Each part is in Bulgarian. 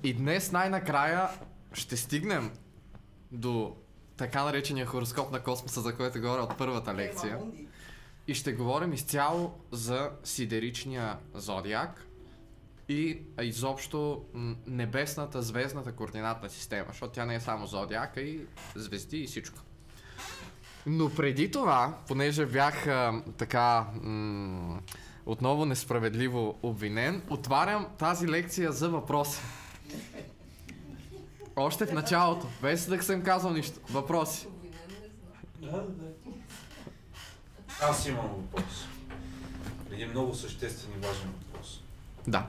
И днес най-накрая ще стигнем до така наречения хороскоп на космоса, за който говоря от първата лекция. И ще говорим изцяло за сидеричния зодиак и изобщо небесната, звездната координатна система, защото тя не е само зодиака, и звезди и всичко. Но преди това, понеже бях отново несправедливо обвинен, отварям тази лекция за въпроси. Още в началото, без да съм казал нищо. Въпроси. Аз имам въпрос. Един много съществен и важен въпрос. Да.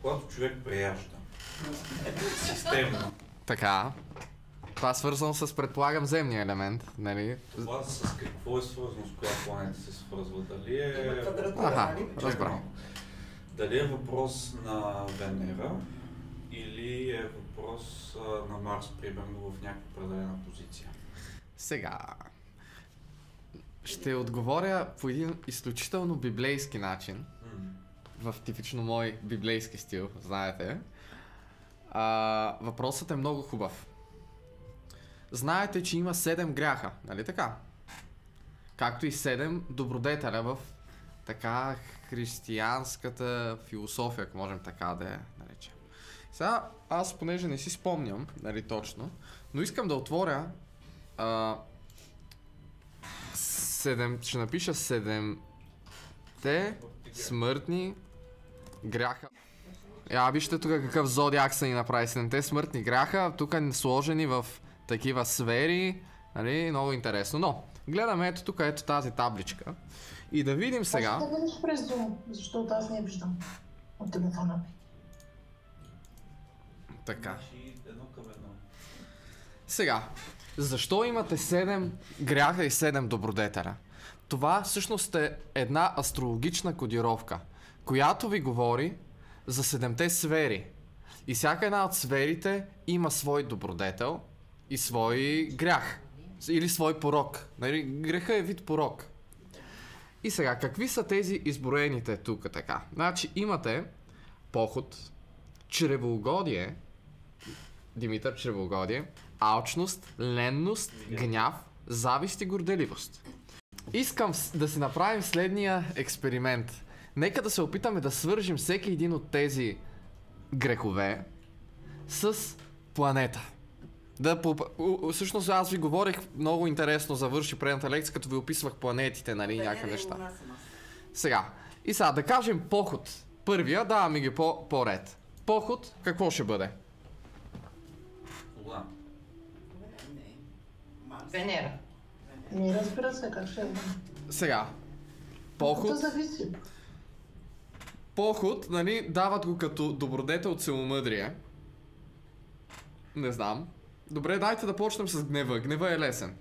Когато човек преяжда системно. Така. Това е свързано с, предполагам, земния елемент, нали? Това с какво е свързано, с коя планета се свързва? Дали е... Аха, разбрам. Дали е въпрос на Венера или е въпрос на Марс, примерно, в някаква определена позиция? Сега... Ще отговоря по един изключително библейски начин. В типично мой библейски стил, знаете. Въпросът е много хубав. Знаете, че има 7 гряха, нали така? Както и 7 добродетеля в така християнската философия, ако можем така да я наречем. Сега, аз понеже не си спомням, нали точно, но искам да отворя 7, ще напиша 7-те смъртни гряха. Вижте тук какъв зодиак са ни направи. 7-те смъртни гряха, тук сложени в такива сфери, нали, много интересно. Но, гледаме ето тук, ето тази табличка. И да видим сега... Може да видиш през Zoom, защото аз не виждам от телефона ми. Така. Едно към едно. Сега, защо имате 7 гряха и 7 добродетеля? Това всъщност е една астрологична кодировка, която ви говори за 7-те сфери. И всяка една от сферите има свой добродетел и свой грях. Или свой порок. Греха е вид порок. И сега, какви са тези изброените тук така? Значи имате похот, чревоугодие, Димитър, чревоугодие, алчност, ленност, гняв, завист и горделивост. Искам да си направим следния експеримент. Нека да се опитаме да свържим всеки един от тези грехове с планета. Всъщност аз ви говорих много интересно, завърши предната лекция, като ви описвах планетите, нали, някакви неща. Сега, и сега да кажем поход. Първия, даваме ги по-ред. Поход, какво ще бъде? Луна. Венера. Не разбира се как ще е. Сега, поход... Това зависи. Поход, нали, дават го като добродетел целомъдрие. Не знам. Добре, дайте да почнем с гнева. Гнева е лесен.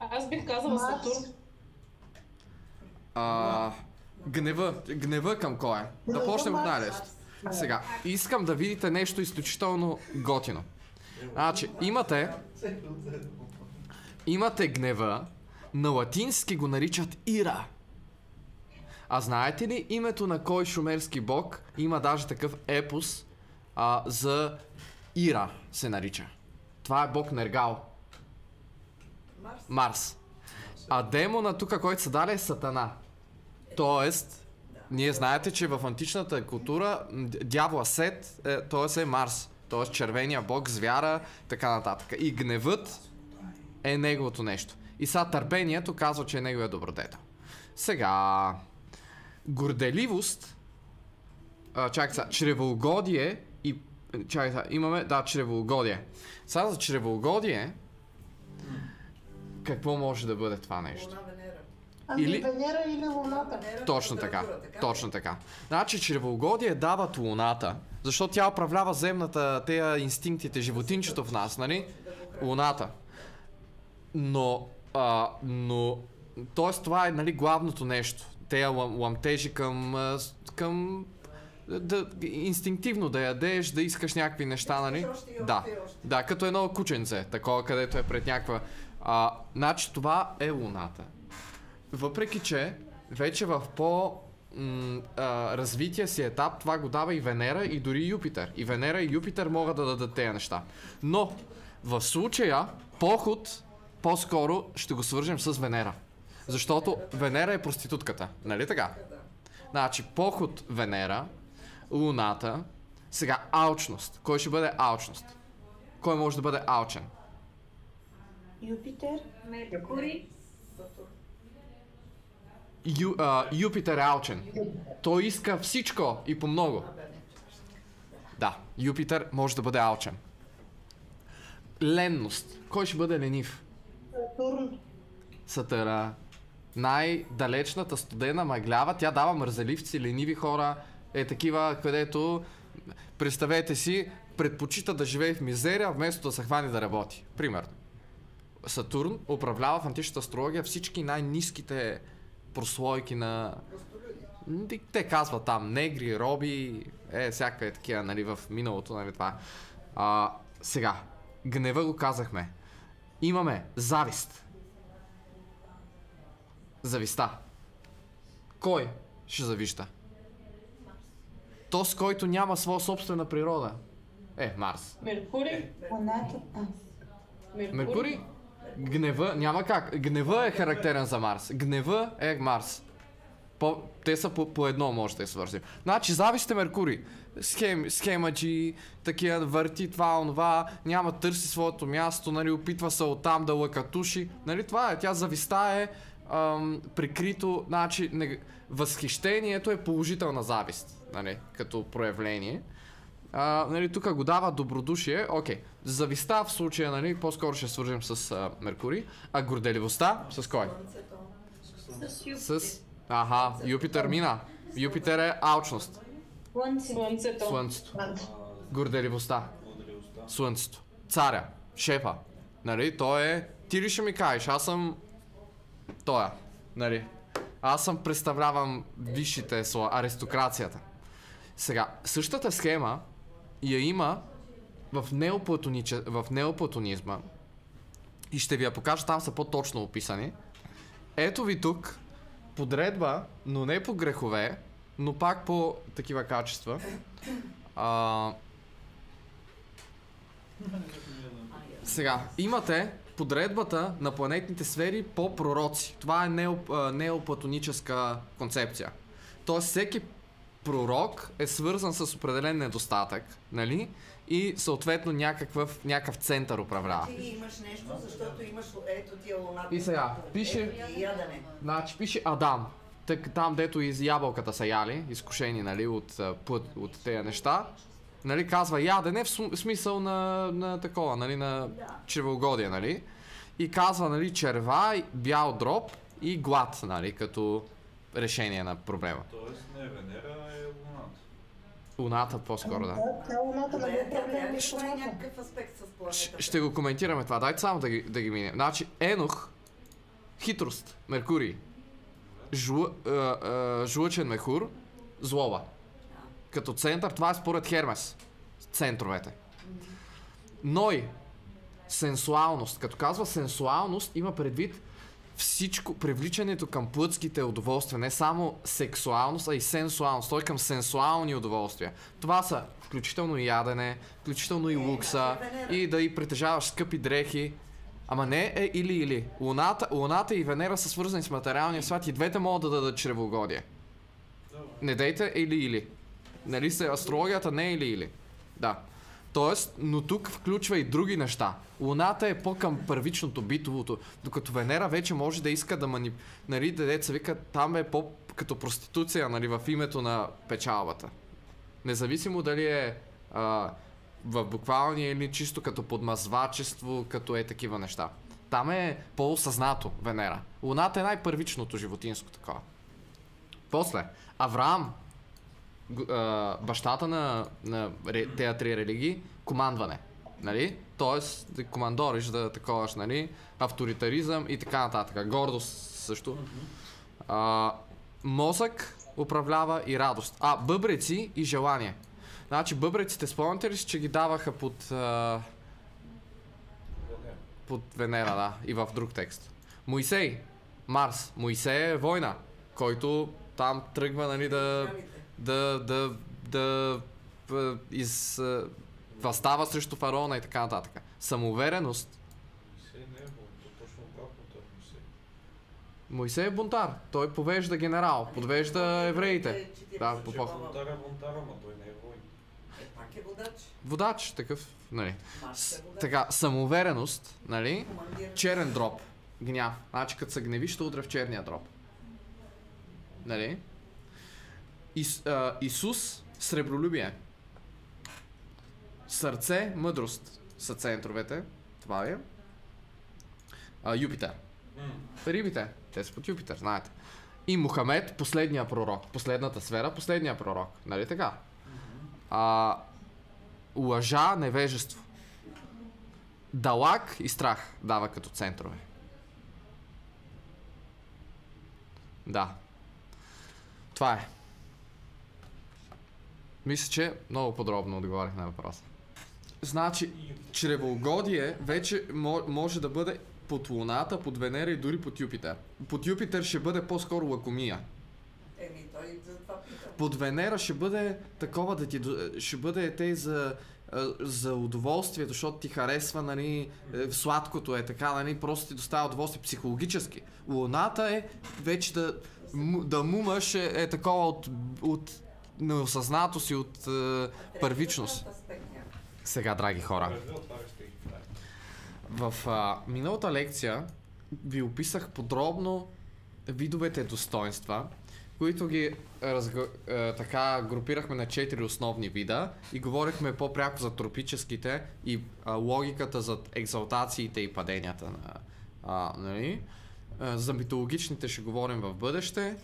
Аз бих казала Сатурн. Гнева към кой е? Да почнем от най-лесно. Сега, искам да видите нещо изключително готино. Значи, имате гнева, на латински го наричат Ира. А знаете ли името на кой шумерски бог? Има даже такъв епос за Ира се нарича. Това е бог Нергал. Марс. А демона тук, който са дали, е Сатана. Тоест, ние знаете, че в античната култура дявола Сет, т.е. е Марс. Т.е. червения бог, звяра, така нататък. И гневът е неговото нещо. И сега търпението казва, че е неговия добродетел. Сега... Горделивост... чакай сега, чревоугодие и... Чакай сега, имаме... Да, чревоугодие. Сега за чревоугодие... Какво може да бъде това нещо? Венера или Луната. Точно така, точно така. Значи чревоугодие дават Луната, защото тя управлява земната, тея инстинктите, животинчето в нас, нали? Луната. Но т.е. това е, нали, главното нещо. Тея ламтежи към инстинктивно да ядеш, да искаш някакви неща, нали? Да, като едно кученце, такова, където е пред някаква... Значи това е Луната. Въпреки че вече в развития си етап, това го дава и Венера и дори Юпитер. И Венера и Юпитер могат да дадат тези неща. Но в случая поход по-скоро ще го свържем с Венера. Защото Венера е проститутката, нали така? Значи поход Венера, Луната, сега алчност. Кой ще бъде алчност? Кой може да бъде алчен? Юпитер. Меркурий. Юпитер е алчен. Той иска всичко и по много. Да, Юпитер може да бъде алчен. Ленност. Кой ще бъде ленив? Сатурн. Сатъра. Най-далечната студена мъглява, тя дава мързеливци, ленива хора, такива, където, представете си, предпочита да живее в мизерия, вместо да се хвани да работи. Примерно. Сатурн управлява в античната астрология всички най-ниските прослойки на... Те казват там негри, роби, всякакви такива, нали, в миналото, нали, това. Сега, гнева го казахме. Имаме завист. Зависта. Кой ще завижда? То, с който няма своя собствена природа. Марс. Меркурий. Луната. Меркурий? Гнева, няма как. Гнева е характерен за Марс. Гнева е Марс. Те са по едно, може да я свързим. Значи завист е Меркурий. Схемаджи, такива върти това, онова, няма търси своето място, нали, опитва се оттам да лъкатуши. Нали, това е. Тя зависта е прикрито, значи възхищението е положителна завист, нали, като проявление. Нали, тук го дава добродушие, окей. Зависта в случая, нали, по-скоро ще свържем с Меркурий, а горделивостта с кой? С Юпитер. Юпитер мина. Юпитер е алчност. Слънцето. Слънцето. Горделивостта. Слънцето. Царя. Шефа. Нали, той е... Ти ли ще ми кажеш, аз съм... Тоя. Нали. Аз съм представлявам висшите слоя, аристокрацията. Сега, същата схема я има в неоплатонизма и ще ви я покажа, там са по-точно описани. Ето ви тук подредба, но не по грехове, но пак по такива качества. Сега, имате подредбата на планетните сфери по пророци. Това е неоплатоническа концепция. Тоест всеки пророк е свързан с определен недостатък, нали? И съответно някакъв център управлява. Ти имаш нещо, защото имаш ето тия луната. И сега, пише... Ядене. Значи пише Адам. Там, дето из ябълката са яли, изкушени, нали, от тези неща. Нали, казва ядене в смисъл на такова, нали, на чревоугодие, нали. И казва, нали, черва, бял дроб и глад, нали, като решение на проблема. Тоест не Венера, е Луната. Луната по-скоро, да. Тя луната не го управлява Тя нищо. е някакъв аспект с планетата. Ще го коментираме това. Дайте само да ги минем. Значи, Енох, хитрост, Меркурий, жлъчен мехур, злоба. Като център, това е според Хермес. Центровете. Ной, сенсуалност. Като казва сенсуалност, има предвид всичко, привличането към плътските удоволствия. Не само сексуалност, а и сенсуалност. Той към сенсуални удоволствия. Това са включително и ядене, включително и лукса, и да и притежаваш скъпи дрехи. Ама не е или-или. Луната и Венера са свързани с материалния свят и двете могат да дадат чревоугодие. Не дейте или-или. Нали се, астрологията не е или-или. Да. Тоест, но тук включва и други неща. Луната е по-към първичното, битовото, докато Венера вече може да иска да нали, деца вика, там е по-като проституция, нали, в името на печалбата. Независимо дали е в буквалния или чисто като подмазвачество, като такива неща. Там е по-осъзнато Венера. Луната е най-първичното животинско такова. После, Авраам, бащата на тези три религии, командване. Нали? Тоест, да командориш, да таковаш, нали? Авторитаризъм и така нататък. Гордост също. Мозък управлява и радост. Бъбреци и желание. Значи бъбреците, спомняте ли си, че ги даваха под Венера, да, и в друг текст. Моисей, Марс. Моисей е война, който там тръгва, нали, възстава срещу фараона и така нататък. Самоувереност. Мойсей не е бунтар, точно обратното е Мойсей. Мойсей е бунтар. Той повежда генерал, подвежда евреите. Да, Бунтар е бунтар, ама той не е войн. Пак е водач. Водач, такъв, нали. Маш е водач. Така, самоувереност, нали. Командир. Черен дроп. Гняв. Значи като се гневи, ще удря в черния дроп. Нали? Исус, сребролюбие. Сърце, мъдрост са центровете. Това е. Юпитер. Рибите. Те са под Юпитер, знаете. И Мухамед, последния пророк. Последната сфера, последния пророк. Нали така? Лъжа, невежество. Далак и страх дава като центрове. Да. Това е. Мисля, че много подробно отговорих на въпроса. Значи, чревоугодие вече може да бъде под Луната, под Венера и дори под Юпитер. Под Юпитер ще бъде по-скоро лакомия. Той за това питам. Под Венера ще бъде такова ще бъде те за удоволствието, защото ти харесва, нали, сладкото е така, нали, просто ти доставя удоволствие психологически. Луната е вече да мумаш е такова от неосъзнатост и от първичност. Сега, драги хора, в миналата лекция ви описах подробно видовете достоинства, които ги така групирахме на 4 основни вида и говорихме по-пряко за тропическите и логиката за екзалтациите и паденията. Нали? За митологичните ще говорим в бъдеще.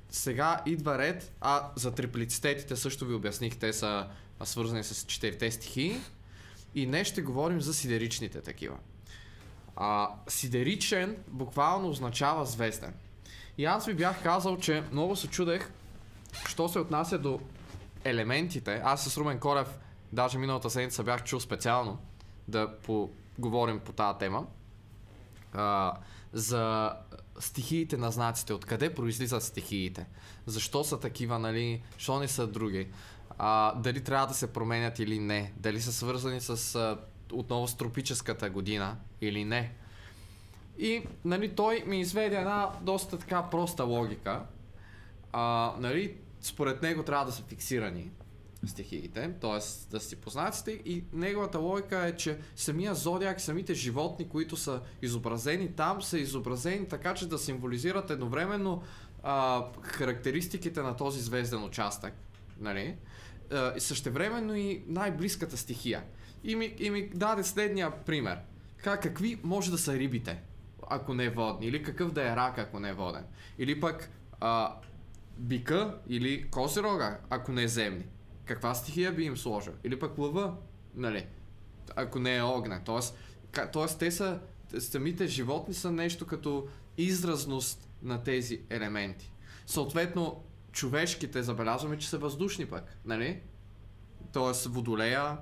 Сега идва ред, за триплицитетите също ви обясних, те са свързани с 4 стихии. И днес ще говорим за сидеричните такива. Сидеричен буквално означава звезден. И аз ви бях казал, че много се чудех, що се отнася до елементите. Аз с Румен Колев, даже миналата седмица бях чул специално да говорим по тази тема. За стихиите на знаците, откъде произлизат стихиите, защо са такива, нали, защо не са други, дали трябва да се променят или не, дали са свързани с отново с тропическата година или не. И, нали, той ми изведе една доста така проста логика. Нали, според него трябва да са фиксирани стихиите, т.е. да си познати, и неговата логика е, че самия зодиак, самите животни, които са изобразени там, са изобразени така, че да символизират едновременно характеристиките на този звезден участък, нали? Същевременно и най-близката стихия. И ми даде следния пример. Какви може да са рибите, ако не е водни, или какъв да е рак, ако не е воден, или пък бика или козирога, ако не е земни. Каква стихия би им сложил? Или пък лъва, нали, ако не е огнен. Тоест те са, самите животни са нещо като изразност на тези елементи. Съответно, човешките забелязваме, че са въздушни пък, нали? Тоест водолея,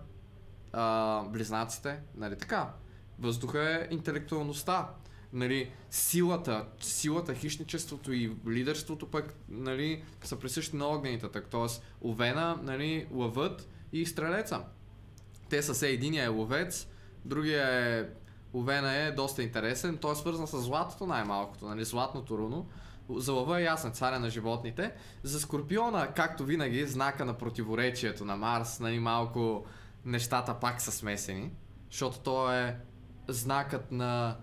близнаците, нали така. Въздуха е интелектуалността, нали, силата, хищничеството и лидерството пък, нали, са присъщи на огнените, т.е. овена, нали, лъвът и стрелеца. Те са единия е ловец, другия е овена е доста интересен, той е свързан с златото най-малкото, нали, златното руно. За лъва е ясен, царя на животните. За Скорпиона, както винаги, знака на противоречието на Марс, нали, малко нещата пак са смесени, защото то е знакът на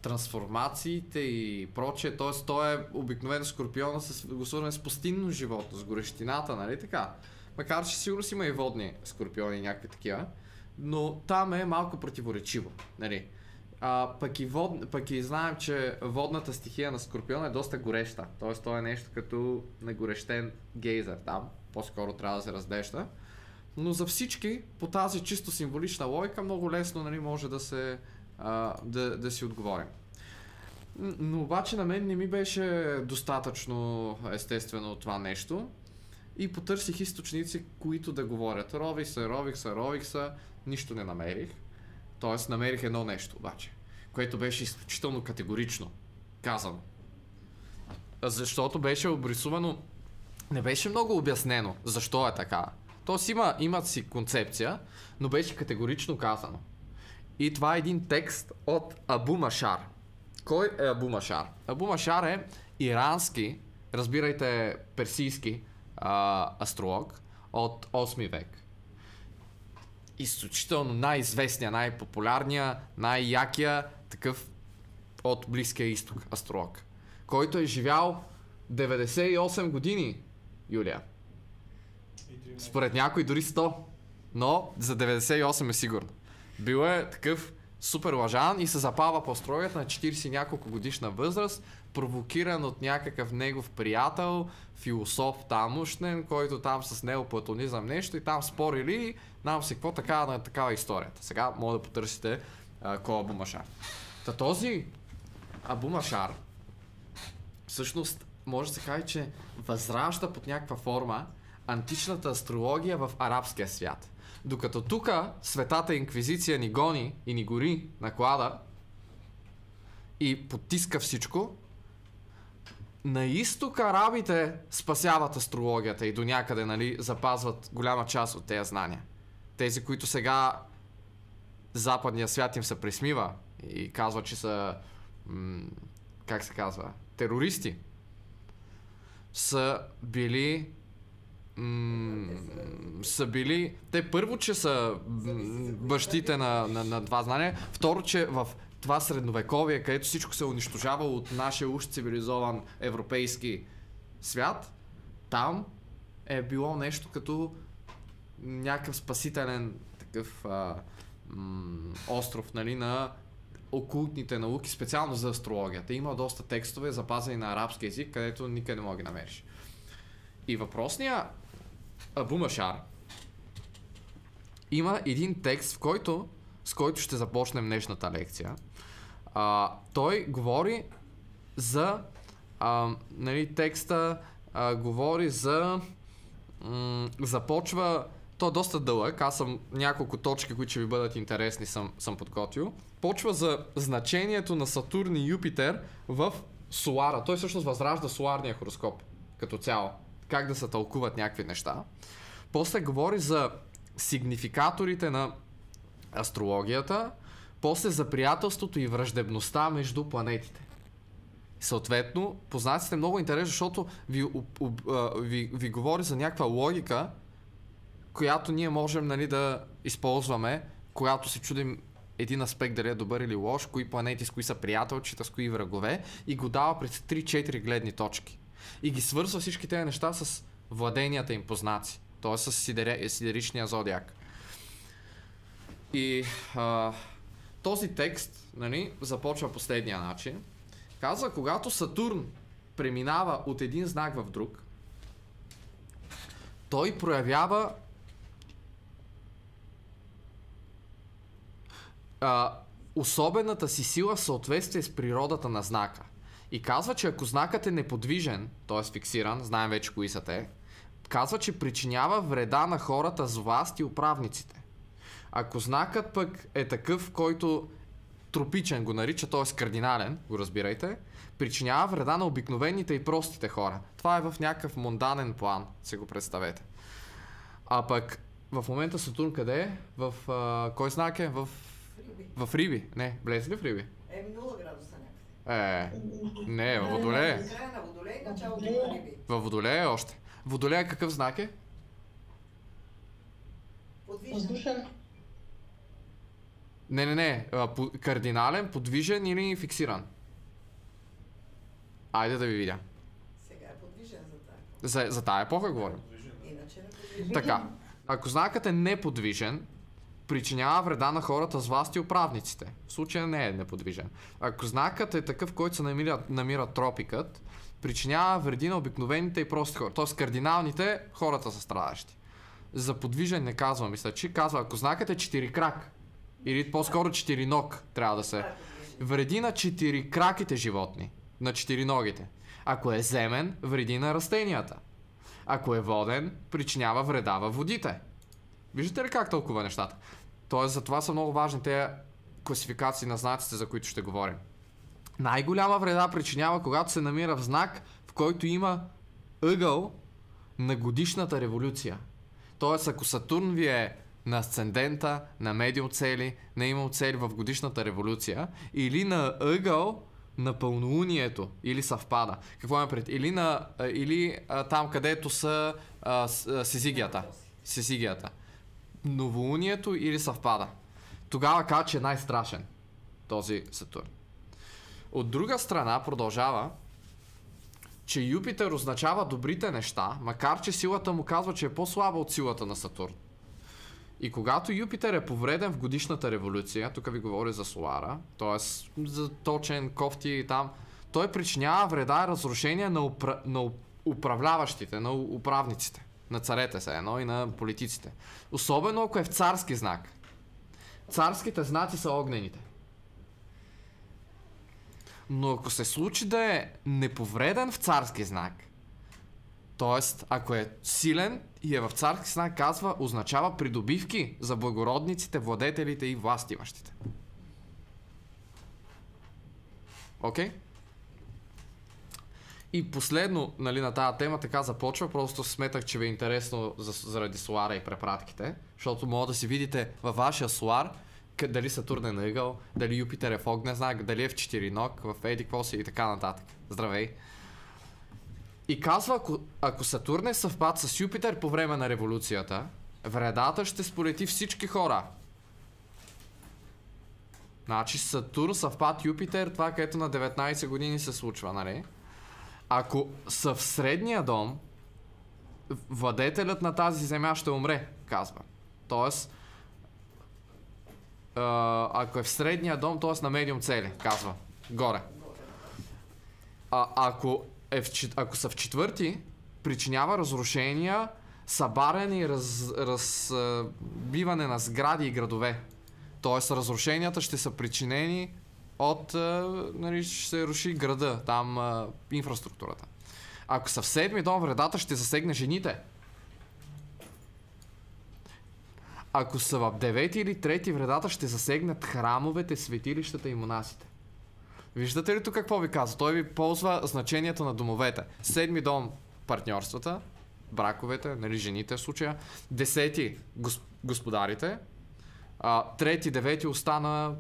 трансформациите и прочее, т.е. той е обикновено Скорпиона го свързване с пустинно животно, с горещината, нали така? Макар че сигурно си има и водни скорпиони и някакви такива, но там е малко противоречиво, нали? Пък и знаем, че водната стихия на Скорпиона е доста гореща, т.е. то е нещо като нагорещен гейзер там, по-скоро трябва да се раздеща. Но за всички, по тази чисто символична логика, много лесно, нали, може да си отговорим. Но обаче на мен не ми беше достатъчно естествено това нещо и потърсих източници, които да говорят. Рових се, нищо не намерих. Тоест намерих едно нещо обаче, което беше изключително категорично казано. защото беше обрисувано, не беше много обяснено защо е така. Тоест имат си концепция, но беше категорично казано. И това е един текст от Абу Машар. Кой е Абу Машар? Абу Машар е ирански, разбирайте персийски астролог от 8 век. Изключително най-известния, най-популярния, най-якия такъв от Близкия изток астролог, който е живял 98 години, Юлия. Според някой дори 100, но за 98 е сигурно. Бил е такъв супер лъжан и се запава по астрологията на 40 няколко годишна възраст, провокиран от някакъв негов приятел, философ тамошнен, който там с неоплатонизъм нещо и там спорили, знам си какво, такава историята. Сега може да потърсите кой е Абу Машар. Та този Абу Машар всъщност може да се каже, че възражда под някаква форма античната астрология в арабския свят. Докато тук светата инквизиция ни гони и ни гори наклада и потиска всичко, на изток арабите спасяват астрологията и до някъде, нали, запазват голяма част от тези знания. Тези, които сега западния свят им се присмива и казва, че са как се казва, терористи, са били те първо, че са бащите на два знания, второ, че в това средновековие, където всичко се унищожава от нашия уж цивилизован европейски свят, там е било нещо като някакъв спасителен такъв остров, нали, на окултните науки, специално за астрологията. Има доста текстове, запазени на арабски език, където никъде не мога да ги намериш. И въпросният Абу Машар има един текст, с който ще започнем днешната лекция. Той говори за нали, текста говори за започва, той е доста дълъг, аз съм няколко точки, които ще ви бъдат интересни, съм подготвил. Почва за значението на Сатурн и Юпитер в Солара. Той всъщност възражда соларния хороскоп като цяло. Как да се тълкуват някакви неща. После говори за сигнификаторите на астрологията, после за приятелството и враждебността между планетите. Съответно, познаците е много интересно, защото ви говори за някаква логика, която ние можем, нали, да използваме, когато се чудим един аспект дали е добър или лош, кои планети с кои са приятелчета, с кои врагове, и го дава пред 3-4 гледни точки. И ги свързва всички тези неща с владенията им по знаци, т.е. с сидеричния зодиак. И този текст, нали, започва последния начин. Казва, когато Сатурн преминава от един знак в друг, той проявява особената си сила в съответствие с природата на знака. И казва, че ако знакът е неподвижен, т.е. фиксиран, знаем вече кои са те, казва, че причинява вреда на хората с власт и управниците. Ако знакът пък е такъв, който тропичен го нарича, т.е. кардинален, го разбирайте, причинява вреда на обикновените и простите хора. Това е в някакъв монданен план, се го представете. А пък в момента Сатурн къде е? В кой знак е? В Риби. Не, влезе ли в Риби? 0 градуса някъде. Не, във Водолее. Края на Водолее, началото на Риби. Във Водолее още. Водолее какъв знак е? Въздушен. Не. Кардинален, подвижен или фиксиран? Айде да ви видя. Сега е подвижен за тази. За тая епоха говорим. Иначе не подвижен. Така, ако знакът е неподвижен, причинява вреда на хората с власт и управниците. В случая не е неподвижен. Ако знакът е такъв, който се намира тропикът, причинява вреди на обикновените и прости хора. Тоест кардиналните, хората са страдащи. За подвижен не казва, мисля, че казва, ако знакът е 4 крак, или по-скоро 4 ног, трябва да се. Вреди на 4 краките животни, на 4 ногите. Ако е земен, вреди на растенията. Ако е воден, причинява вреда във водите. Виждате ли как тълкува нещата? Тоест, за това са много важни тези класификации на знаците, за които ще говорим. Най-голяма вреда причинява, когато се намира в знак, в в който има ъгъл на годишната революция. Тоест, ако Сатурн ви е на асцендента, на медиум цели, на имал цели в годишната революция, или на ъгъл на пълнолунието, или съвпада. Какво има пред? Или там, където са сизигията. Новолунието или съвпада. Тогава казва, че е най-страшен този Сатурн. От друга страна продължава, че Юпитер означава добрите неща, макар че силата му казва, че е по-слаба от силата на Сатурн. И когато Юпитер е повреден в годишната революция, тук ви говоря за Солара, т.е. за точен, кофти и там, той причинява вреда и разрушение на управляващите, на управниците, на царете се едно и на политиците. Особено ако е в царски знак. Царските знаци са огнените. Но ако се случи да е неповреден в царски знак, т.е. ако е силен и е в царски знак, казва, означава придобивки за благородниците, владетелите и властимащите. Окей? И последно, нали, на тази тема така започва, просто сметах, че ви е интересно заради Солара и препратките, защото мога да си видите във вашия Солар дали Сатурн е на ъгъл, дали Юпитер е в огнен знак, дали е в четириног, в еди какво си и така нататък. Здравей! И казва, ако Сатурн е съвпад с Юпитер по време на революцията, вредата ще сполети всички хора. Значи Сатурн съвпад Юпитер, това където на 19 години се случва, нали? Ако са в средния дом, владетелят на тази земя ще умре, казва. Тоест, ако е в средния дом, т.е. на медиум цели, казва. Горе. Ако са в четвърти, причинява разрушения, събаряне и разбиване на сгради и градове. Тоест разрушенията ще са причинени от, нали, ще се руши града, там инфраструктурата. Ако са в седми дом, вредата ще засегне жените. Ако са в девети или трети, вредата ще засегнат храмовете, светилищата и монасите. Виждате ли тук какво ви казва? Той ви ползва значението на домовете. Седми дом партньорствата, браковете, нали, жените в случая. Десети господарите. Трети, девети остана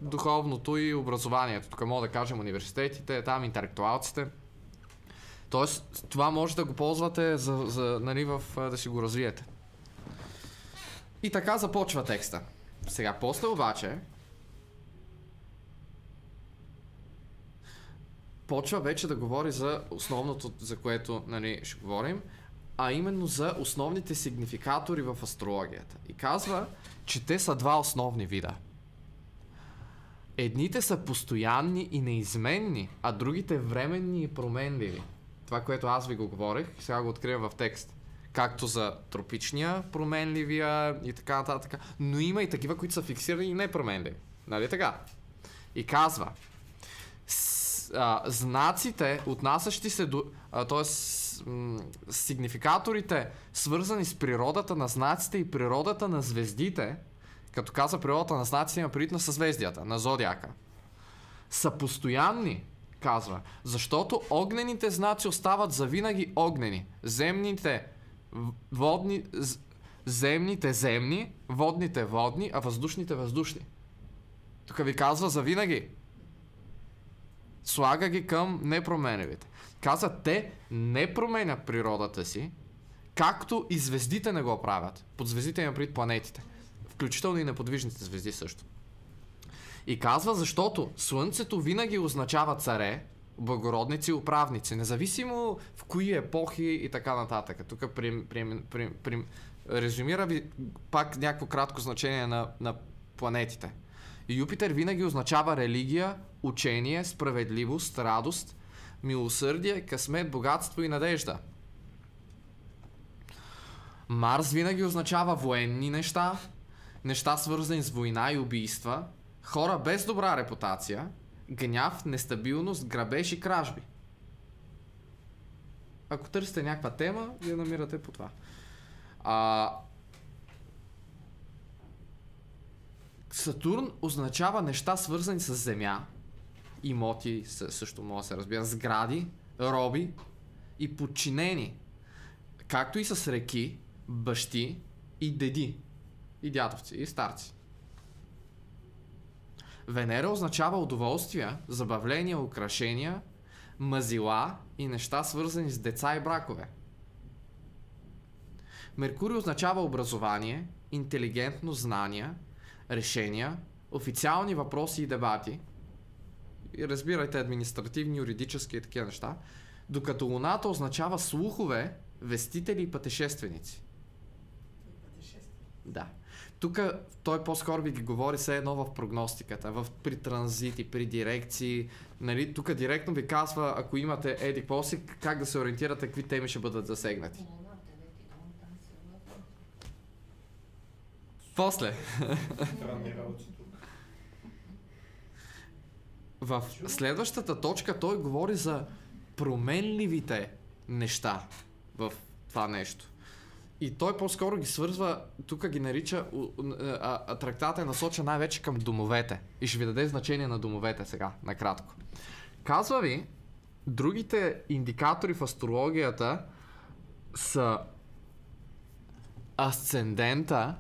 духовното и образованието. Тук мога да кажем университетите, там интелектуалците. Тоест, това може да го ползвате нали, да си го развиете. И така започва текста. Сега, после обаче, почва вече да говори за основното, за което, нали, ще говорим, а именно за основните сигнификатори в астрологията. И казва, че те са два основни вида. Едните са постоянни и неизменни, а другите временни и променливи. Това, което аз ви го говорих, сега го откривам в текст. Както за тропичния, променливия и така нататък. Но има и такива, които са фиксирани и непроменливи. Нали така? И казва, знаците, отнасящи се до... т.е. сигнификаторите, свързани с природата на знаците и природата на звездите, като казва природата на знаците, има предвид на съзвездията, на зодиака, са постоянни, казва, защото огнените знаци остават завинаги огнени. Земните земни, водните водни, а въздушните въздушни. Тук ви казва завинаги. Слага ги към непроменливите. Казва, те не променят природата си, както и звездите не го правят. Под звездите има предвид планетите. Включително и неподвижните звезди също. И казва, защото Слънцето винаги означава царе, благородници и управници, независимо в кои епохи и така нататък. Тук резюмира ви пак някакво кратко значение на планетите. И Юпитер винаги означава религия, учение, справедливост, радост, милосърдие, късмет, богатство и надежда. Марс винаги означава военни неща, неща свързани с война и убийства, хора без добра репутация, гняв, нестабилност, грабеж и кражби. Ако търсите някаква тема, я намирате по това. Сатурн означава неща свързани с земя, имоти също може да се разбира, сгради, роби и подчинени, както и с реки, бащи и деди, и дядовци, и старци. Венера означава удоволствия, забавления, украшения, мазила и неща свързани с деца и бракове. Меркурий означава образование, интелигентно знания, решения, официални въпроси и дебати. И разбирайте административни, юридически и такива неща. Докато Луната означава слухове, вестители и пътешественици. Да. Тук той по-скоро ви ги говори все едно в прогностиката, при транзити, при дирекции. Нали? Тук директно ви казва, ако имате еди какво си, как да се ориентирате, какви теми ще бъдат засегнати. После. В следващата точка той говори за променливите неща в това нещо. И той по-скоро ги свързва, тук ги нарича, трактата е насочен най-вече към домовете. И ще ви даде значение на домовете сега, накратко. Казва ви, другите индикатори в астрологията са асцендента